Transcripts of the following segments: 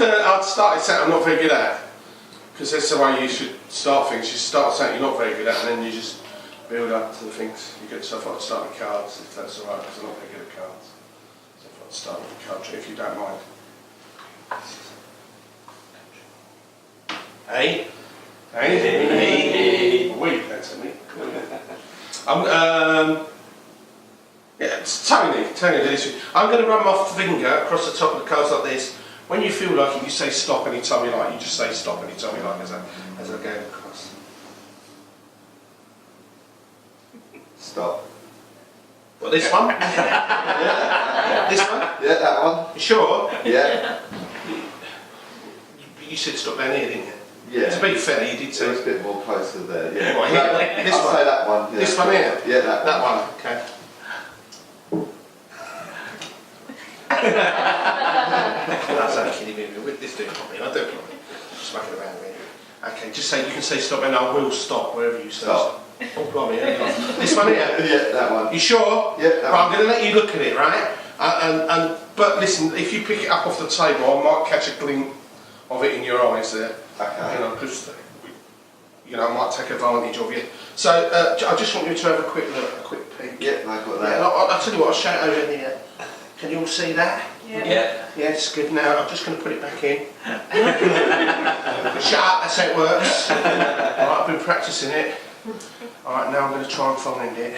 I'd started saying I'm not very good at, because that's the way you should start things. You start saying you're not very good at, and then you just build up to the things. You get stuff like start with cards, if that's alright, because I'm not very good at cards. So if I start with a card trick, if you don't mind. Hey? Hey? Wait, that's me. Yeah, it's Tony. I'm going to run my finger across the top of the cards like this. When you feel like it, you say stop anytime you like. You just say stop anytime you like as I go across. Stop. What, this one? Yeah. This one? Yeah, that one. You sure? Yeah. You said stop down here, didn't you? Yeah. To be fair, you did say. It was a bit more closer there. Yeah. Right, here, this I'll one. say that one. Yeah. This one here? Yeah, that one. Okay. That's actually moving with this doing properly. I don't properly. Just make it around really. Okay, just say you can say stop and I will stop wherever you say stop. Oh, blimey, yeah. This one here? Yeah, that one. You sure? Yeah, that right, one. I'm going to let you look at it, right? But listen, if you pick it up off the table, I might catch a glint of it in your eyes there. Okay. You know, because I might take advantage of you. So I just want you to have a quick look, a quick peek. Yeah, I got that. Yeah, I'll tell you what, I'll show it over here. Can you all see that? Yeah. Yeah, it's good. Now I'm just going to put it back in. Shut up, that's how it works. Alright, I've been practicing it. Alright, now I'm going to try and find it.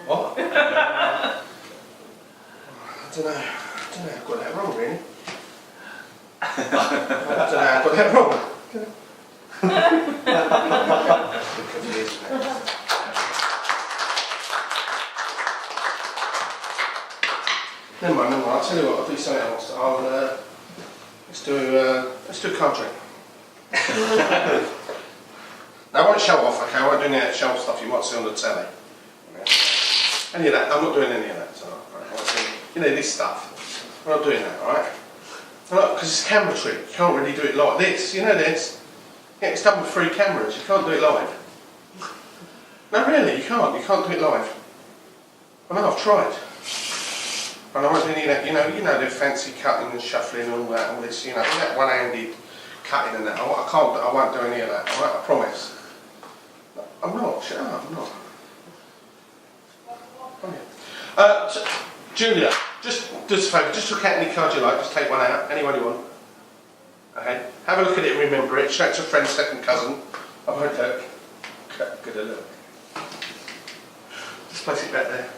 What? I don't know. I've got that wrong, really. I don't know, I've got that wrong. Never mind, I'll tell you what, I'll do something else. Let's do a card trick. Now I won't show off, okay, I won't do any of that show stuff you might see on the telly. Any of that, I'm not doing any of that, so, right, you know, this stuff. I'm not doing that, alright? Because it's a camera trick, you can't really do it like this, you know this? Yeah, it's done with 3 cameras, you can't do it live. No really, you can't do it live. I know, I've tried. And I won't do any of that, you know the fancy cutting and shuffling and all that, all this, you know, that one-handed cutting and that, I won't do any of that, alright, I promise. I'm not, shut up, I'm not. Julia, just do us a favour, just look at any card you like, just take one out, any one you want. Okay, have a look at it and remember it, show it to a friend, second cousin. I won't look. Good a look. Just place it back there.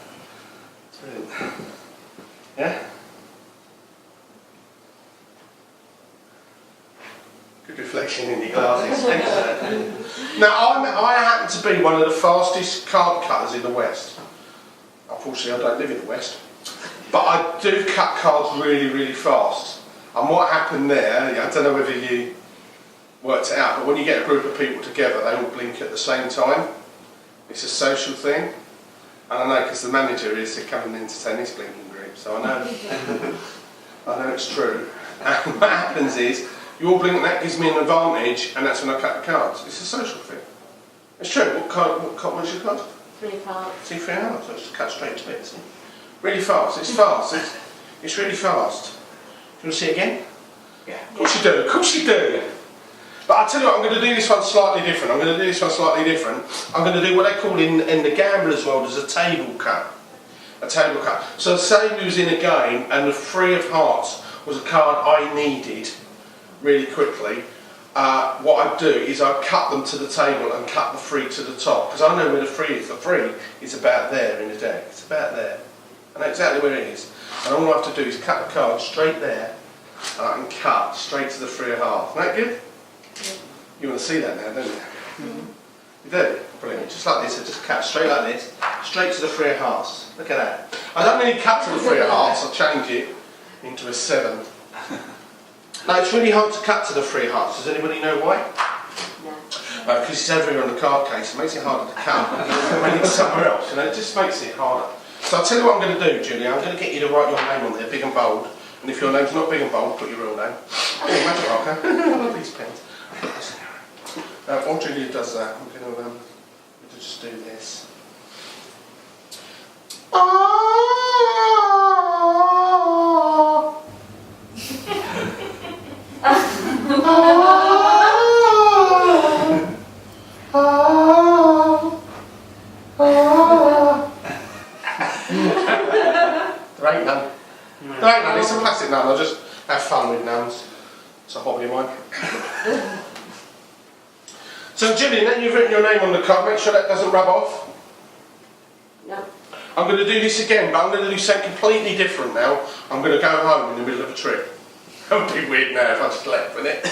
It's brilliant. Yeah? Good reflection in your glasses. Now, I happen to be one of the fastest card cutters in the West. Unfortunately, I don't live in the West. But I do cut cards really, really fast. And what happened there, I don't know whether you worked it out, but when you get a group of people together, they all blink at the same time. It's a social thing. And I know because the manager is to come and entertain this blinking group, so I know it's true. And what happens is, you all blink and that gives me an advantage, and that's when I cut the cards. It's a social thing. It's true. What's your card? 3 cards. See, 3 cards, so just cut straight to it, see? Really fast, it's fast, it's really fast. Do you want to see it again? Yeah. Of course you do. But I'll tell you what, I'm going to do this one slightly different. I'm going to do what they call in the gambler's world as a table cut. A table cut. So say we was in a game and the 3 of hearts was a card I needed really quickly. What I'd do is I'd cut them to the table and cut the 3 to the top. Because I know where the 3 is. The 3 is about there in the deck. It's about there. I know exactly where it is. And all I have to do is cut the card straight there, and I can cut straight to the 3 of hearts. Isn't that good? Yeah. You want to see that now, don't you? You do? Brilliant. Just like this, I just cut straight like this, straight to the 3 of hearts. Look at that. I don't really cut to the 3 of hearts, I'll change it into a 7. Now it's really hard to cut to the 3 of hearts. Does anybody know why? No. Because it's over here on the card case, it makes it harder to cut. When it's somewhere else, it just makes it harder. So I'll tell you what I'm going to do, Julia. I'm going to get you to write your name on there, big and bold. And if your name's not big and bold, put your real name. Oh, magic marker. I love these pens. While Julia does that, I'm going to just do this. There ain't none. There ain't none, it's a plastic nun, I just have fun with nuns. It's a hobby of mine. So Gillian, then you've written your name on the card, make sure that doesn't rub off. No. I'm going to do this again, but I'm going to do something completely different now. I'm going to go home in the middle of a trip. That would be weird now if I just left, wouldn't it?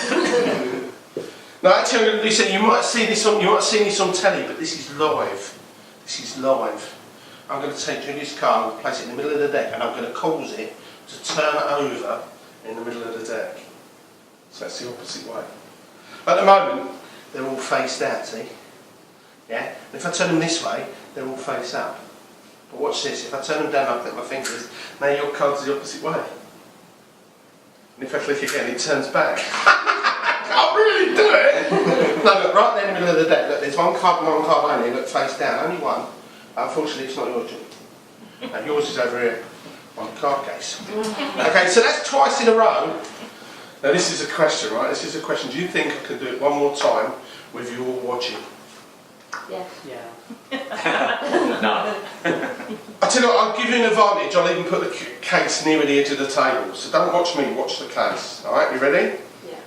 No, actually I'm going to do something, you might see this on telly, but this is live. This is live. I'm going to take Julia's card and place it in the middle of the deck, and I'm going to cause it to turn over in the middle of the deck. So that's the opposite way. At the moment, they're all faced out, see? Yeah? And if I turn them this way, they're all face up. But watch this, if I turn them down, I'll click my fingers, now your card's the opposite way. And if I click again, it turns back. I can't really do it! No, look, right there in the middle of the deck, look, there's one card and one card only, look, face down, only one. Unfortunately, it's not yours, Jim. No, yours is over here on the card case. Okay, so that's twice in a row. Now this is a question, right? This is a question. Do you think I can do it one more time with you all watching? Yes. Yeah. No. I tell you what, I'll give you an advantage. I'll even put the case near the edge of the table. So don't watch me, watch the case. Alright, you ready? Yeah.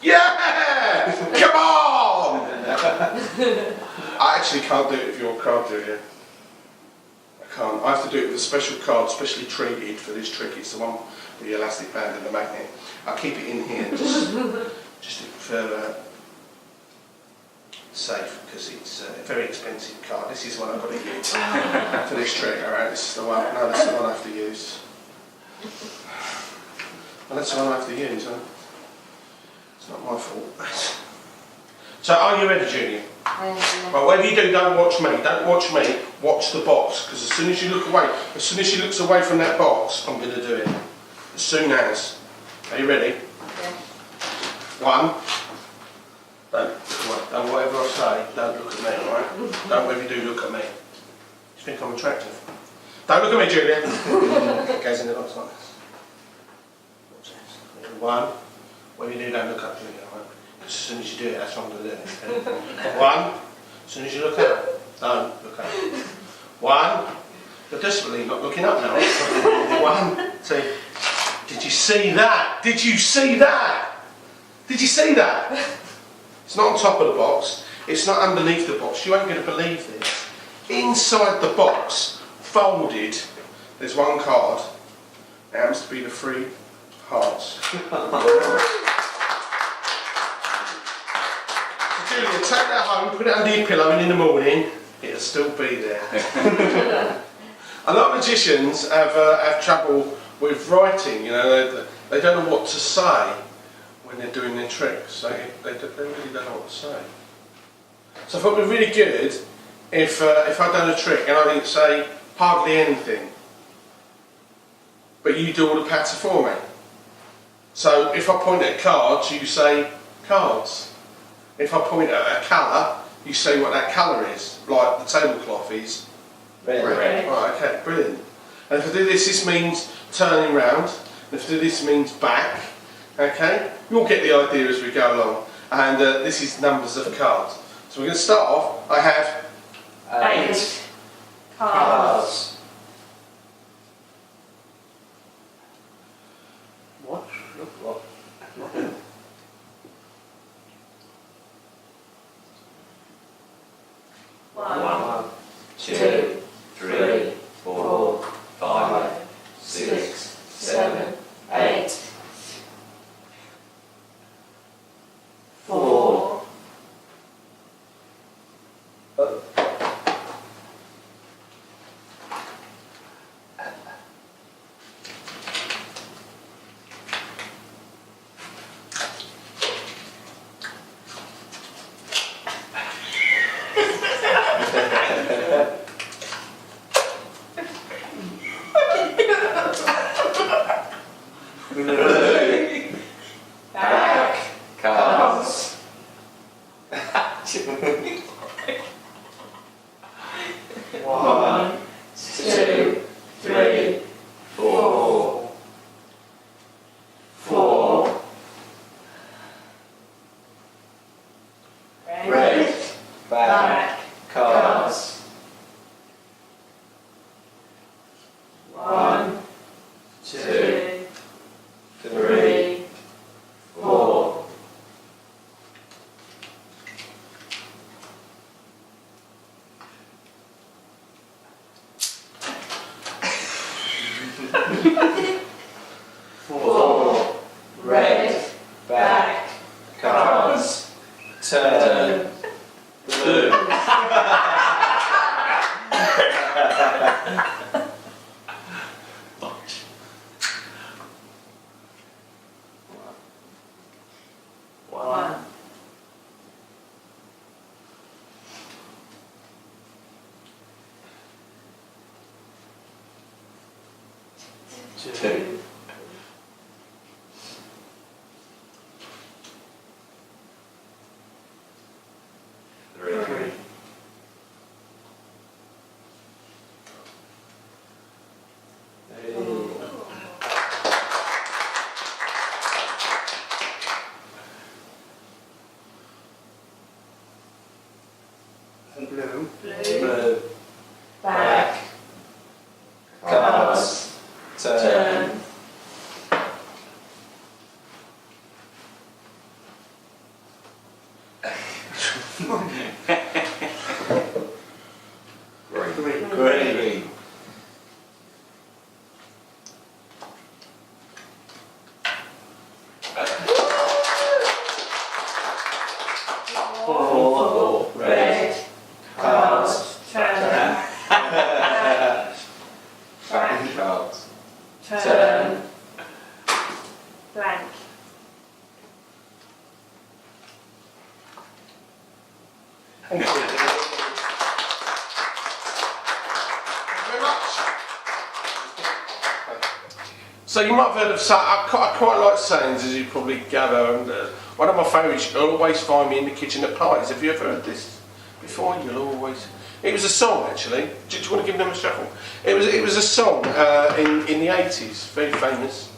Yeah! Come on! I actually can't do it with your card, do you? I can't. I have to do it with a special card, specially treated for this trick. It's the one with the elastic band and the magnet. I'll keep it in here just for safe, because it's a very expensive card. This is one I've got to use for this trick. Alright, this is the one. No, that's the one I have to use. Well, that's the one I have to use, huh? It's not my fault. So, are you ready, Julia? I am. Right, whatever you do, don't watch me. Don't watch me. Watch the box, because as soon as you look away, as soon as she looks away from that box, I'm going to do it. As soon as. Are you ready? Yeah. One. Don't whatever I say, don't look at me, alright? Don't whatever you do, look at me. You think I'm attractive? Don't look at me, Julia. It goes in the box like this. Watch this. One. Whatever you do, don't look up, Julia, alright? Because as soon as you do it, that's what I'm going to do. Okay? One. As soon as you look up, don't look up. One. You're desperately not looking up now. One, two. Did you see that? Did you see that? Did you see that? It's not on top of the box. It's not underneath the box. You ain't going to believe this. Inside the box, folded, there's one card. It happens to be the 3 hearts. So Julia, take that home, put it under your pillow, and in the morning, it'll still be there. A lot of magicians have trouble with writing, you know, they don't know what to say when they're doing their tricks. They really don't know what to say. So I thought it would be really good if I'd done a trick and I didn't say hardly anything, but you do all the patter for me. So if I point at cards, you say cards. If I point at a colour, you say what that colour is, like the tablecloth is red. Red. Right, okay, brilliant. And if I do this, this means turning round. And if I do this, means back. Okay? You'll get the idea as we go along. And this is numbers of cards. So we're going to start off. I have 8 Cards. What? Look what? One, 2, 3, 4, 5, 6, 7, 8, 4. Back cards. 4 red back cards. Turn blue. One. 2 3. Blue. Blue. Back. Cards. Turn. Green. Green. Four red cards. Turn. Back cards. Turn. Blank. Thank you. Thank you very much. So you might have heard of I quite like sayings, as you probably gather, and one of my favourites, you'll always find me in the kitchen at parties. Have you ever heard this before? You'll always... It was a song, actually. Do you want to give them a shuffle? It was a song in the 80s, very famous.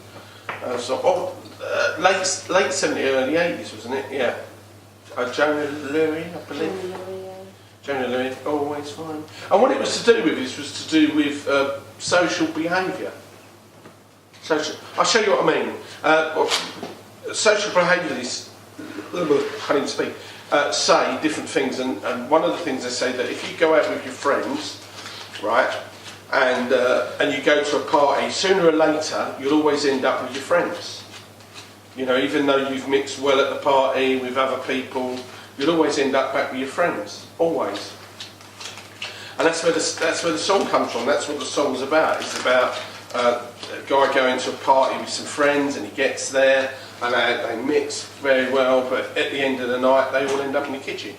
Late 70s, early 80s, wasn't it? Yeah. Jonah Louie, I believe. Jonah Louie, always fine. And what it was to do with was to do with social behaviour. I'll show you what I mean. Social behaviourists, can't even speak, say different things, and one of the things they say that if you go out with your friends, right, and you go to a party, sooner or later you'll always end up with your friends. You know, even though you've mixed well at the party with other people, you'll always end up back with your friends, always. And that's where the song comes from. That's what the song's about. It's about a guy going to a party with some friends, and he gets there, and they mix very well, but at the end of the night they all end up in the kitchen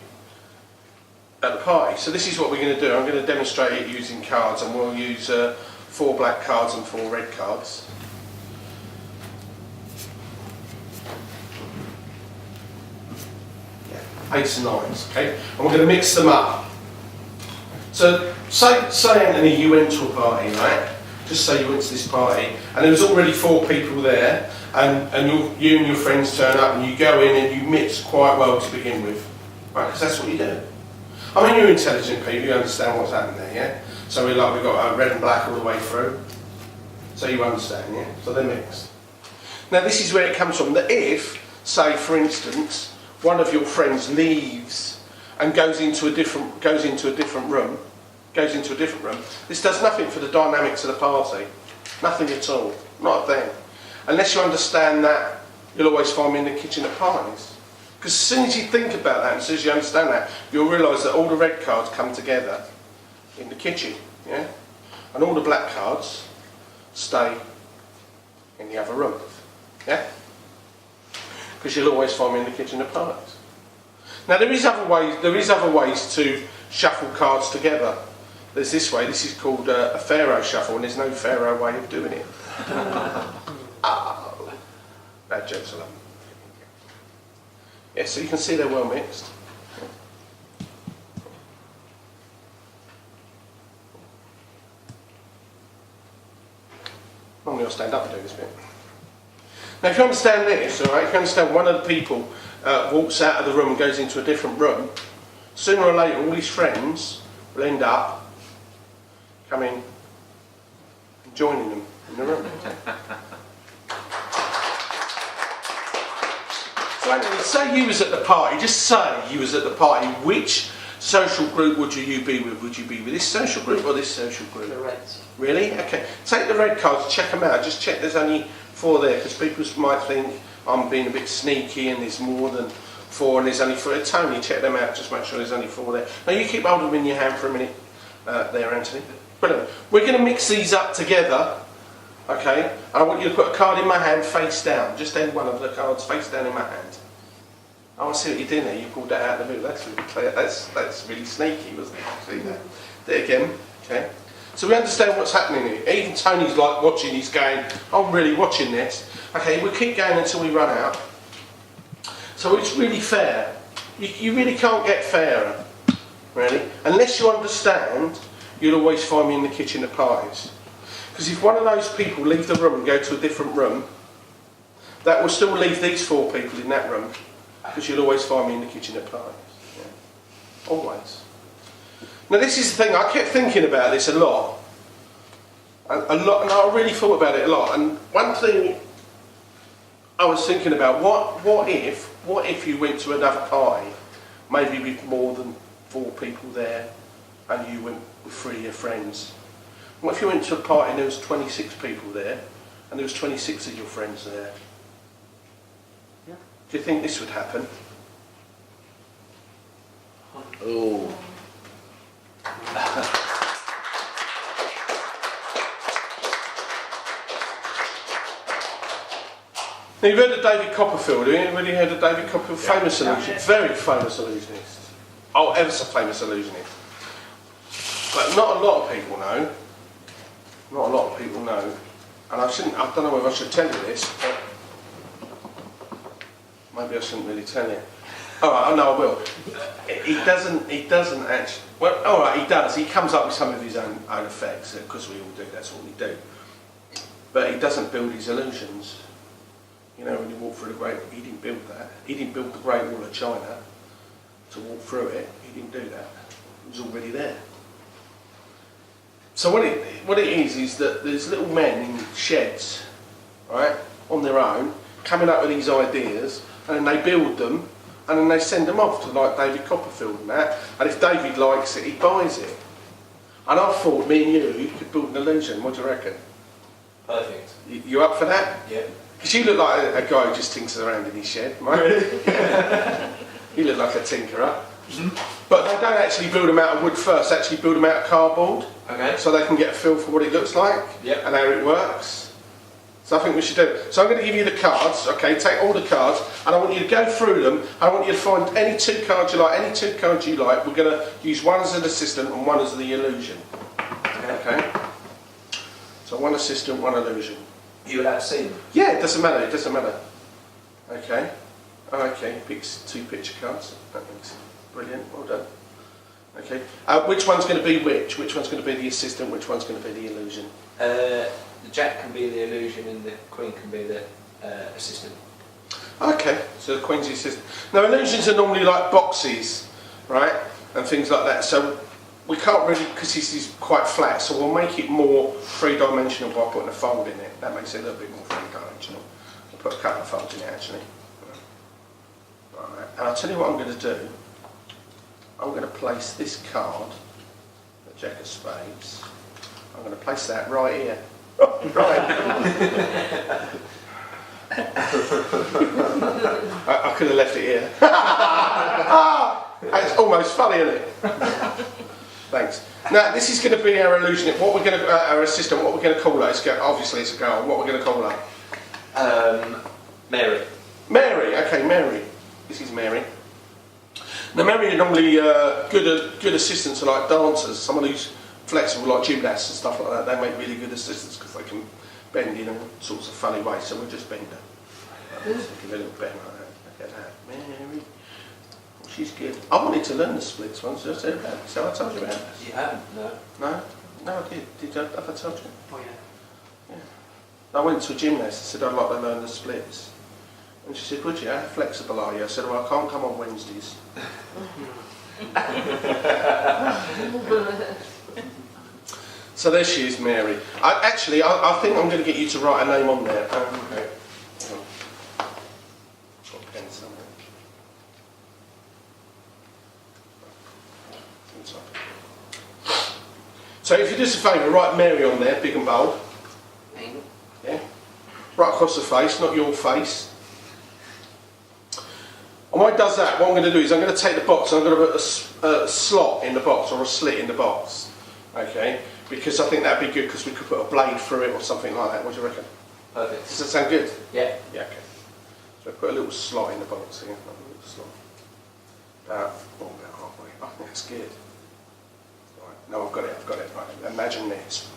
at the party. So this is what we're going to do. I'm going to demonstrate it using cards, and we'll use 4 black cards and 4 red cards. Eights and nines, okay? And we're going to mix them up. So, say Anthony, you went to a party, right? Just say you went to this party, and there was already 4 people there, and you and your friends turn up, and you go in and you mix quite well to begin with, right? Because that's what you do. I mean, you're intelligent people, you understand what's happening there, yeah? So we've got red and black all the way through, so you understand, yeah? So they're mixed. Now this is where it comes from. That if, say for instance, one of your friends leaves and goes into a different room, this does nothing for the dynamics of the party. Nothing at all. Not a thing. Unless you understand that, you'll always find me in the kitchen at parties. Because as soon as you think about that, and as soon as you understand that, you'll realise that all the red cards come together in the kitchen, yeah? And all the black cards stay in the other room, yeah? Because you'll always find me in the kitchen at parties. Now there is other ways to shuffle cards together. There's this way. This is called a pharaoh shuffle, and there's no pharaoh way of doing it. Oh, bad jokes, I love them. Yeah, so you can see they're well mixed. Normally I'll stand up and do this bit. Now if you understand this, alright, if you understand one of the people walks out of the room and goes into a different room, sooner or later all his friends will end up coming and joining them in the room. So Anthony, say you was at the party, just say you was at the party, which social group would you be with? Would you be with this social group or this social group? The reds. Really? Okay. Take the red cards, check them out. Just check there's only 4 there, because people might think I'm being a bit sneaky and there's more than 4 and there's only 4. Tony, check them out. Just make sure there's only 4 there. Now you keep hold of them in your hand for a minute there, Anthony. Brilliant. We're going to mix these up together. Okay. And I want you to put a card in my hand face down. Just end one of the cards face down in my hand. I want to see what you're doing there. You pulled that out of the boot. That's really clear. That's really sneaky, wasn't it? See that? There again. Okay. So we understand what's happening here. Even Tony's like watching. He's going, I'm really watching this. Okay. We'll keep going until we run out. So it's really fair. You really can't get fairer, really, unless you understand. You'll always find me in the kitchen at parties. Because if one of those people leave the room and go to a different room, that will still leave these 4 people in that room. Because you'll always find me in the kitchen at parties. Yeah. Always. Now this is the thing, I kept thinking about this a lot. And I really thought about it a lot. And one thing I was thinking about, what if you went to another party, maybe with more than 4 people there, and you went with 3 of your friends? What if you went to a party and there was 26 people there, and there was 26 of your friends there? Yeah. Do you think this would happen? Oh. Now you've heard of David Copperfield, have you? Anybody heard of David Copperfield? Yeah. Famous illusionist, very famous illusionist. Oh, ever so famous illusionist. But not a lot of people know. Not a lot of people know. And I don't know whether I should tell you this, but maybe I shouldn't really tell you. Alright, no, I will. He doesn't actually, well, alright, he does. He comes up with some of his own effects, because we all do, that's what we do. But he doesn't build his illusions. You know, when you walk through the Great, he didn't build that. He didn't build the Great Wall of China to walk through it. He didn't do that. It was already there. So what it is that there's little men in sheds, right, on their own, coming up with these ideas, and then they build them, and then they send them off to like David Copperfield and that, and if David likes it, he buys it. And I thought, me and you could build an illusion. What do you reckon? Perfect. You up for that? Yeah. Because you look like a guy who just tinkers around in his shed, right? You look like a tinkerer. But they don't actually build them out of wood first, they actually build them out of cardboard. Okay. So they can get a feel for what it looks like Yep. and how it works. So I think we should do it. So I'm going to give you the cards, okay? Take all the cards, and I want you to go through them. I want you to find any 2 cards you like, any 2 cards you like. We're going to use one as an assistant and one as the illusion. Okay? So 1 assistant, 1 illusion. You allowed to see them? Yeah, it doesn't matter, it doesn't matter. Okay. Okay, picks 2 picture cards. That makes it brilliant, well done. Okay. Which one's going to be which? Which one's going to be the assistant, which one's going to be the illusion? The Jack can be the illusion and the Queen can be the assistant. Okay, so the Queen's the assistant. Now illusions are normally like boxes, right? And things like that. So we can't really, because this is quite flat, so we'll make it more 3-dimensional by putting a fold in it. That makes it a little bit more 3-dimensional. We'll put a couple of folds in it actually. Right. And I'll tell you what I'm going to do. I'm going to place this card, the Jack of Spades, I'm going to place that right here. Right. I could have left it here. It's almost funny, isn't it? Thanks. Now this is going to be our illusion. What we're going to, our assistant. What we're going to call her? Obviously it's a girl. What we're going to call her? Mary. Mary. Okay, Mary. This is Mary. Now Mary are normally good assistants are like dancers. Someone who's flexible, like gymnasts and stuff like that. They make really good assistants because they can bend in all sorts of funny ways. So we'll just bend her. Give her a little bend like that. Look at that, Mary. She's good. I wanted to learn the splits once. Did I tell you about it? So I told you about it. You haven't? No. No? No, I did. Did I? Have I told you? Oh yeah. Yeah. I went to a gymnast and said I'd like to learn the splits. And she said, would you? How flexible are you? I said, well, I can't come on Wednesdays. So there she is, Mary. I think I'm going to get you to write a name on there. Okay. Got a pen somewhere. So if you do us a favour, write Mary on there, big and bold. Yeah. Right across the face, not your face. And when it does that, what I'm going to do is I'm going to take the box and I'm going to put a slot in the box or a slit in the box. Okay? Because I think that'd be good because we could put a blade through it or something like that. What do you reckon? Perfect. Does that sound good? Yeah. Yeah, okay. So put a little slot in the box here. A little slot. About halfway. I think that's good. Right. No, I've got it. Right. Imagine this.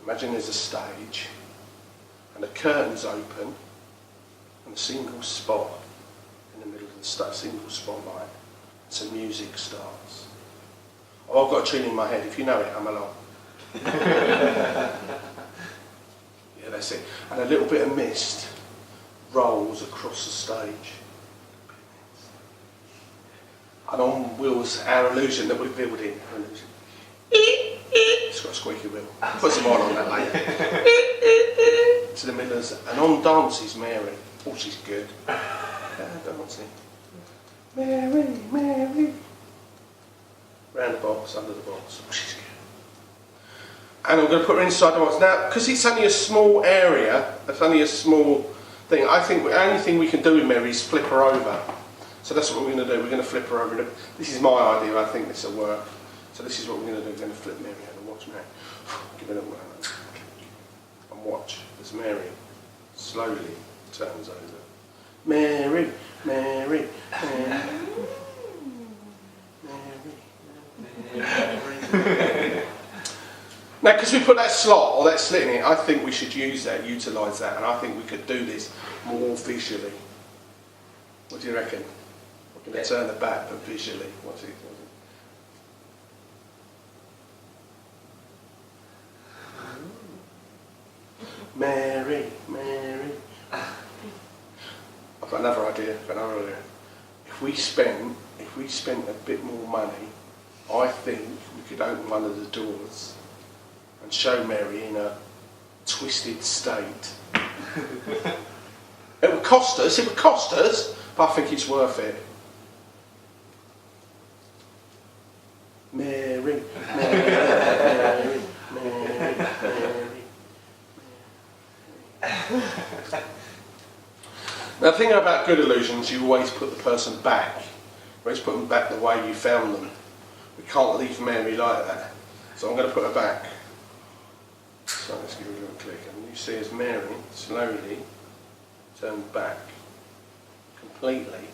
Imagine there's a stage and the curtain's open and a single spot in the middle of the single spotlight. So music starts. Oh, I've got a tune in my head. If you know it, I'm along. Yeah, that's it. And a little bit of mist rolls across the stage. And on wheels, our illusion that we're building. Our illusion. It's got a squeaky wheel. Put some oil on that later. To the middle of and on dances Mary. Oh, she's good. Dancing. Mary, Mary. Round the box, under the box. Oh, she's good. And I'm going to put her inside the box. Now, because it's only a small area, it's only a small thing, I think the only thing we can do with Mary is flip her over. So that's what we're going to do. We're going to flip her over. This is my idea. I think this will work. So this is what we're going to do. We're going to flip Mary over. Watch Mary. Give it a whirl. And watch as Mary slowly turns over. Mary, Mary, Mary, Mary. Now, because we put that slot or that slit in it, I think we should use that, utilise that, and I think we could do this more visually. What do you reckon? We're going to turn the back, but visually. What's it? Mary, Mary. I've got another idea. If we spent a bit more money, I think we could open one of the doors and show Mary in a twisted state. It would cost us, but I think it's worth it. Mary, Mary, Mary, Mary, Mary. Now, the thing about good illusions, you always put the person back. You always put them back the way you found them. We can't leave Mary like that. So I'm going to put her back. So let's give her a little click. And you see as Mary slowly turns back, completely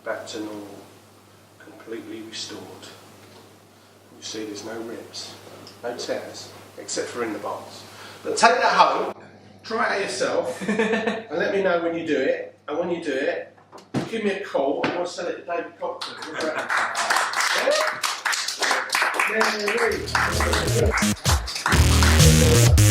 back to normal, completely restored. You see there's no rips, no tears, except for in the box. But take that home, try it yourself, and let me know when you do it. And when you do it, give me a call. I want to sell it to David Cox. Yeah?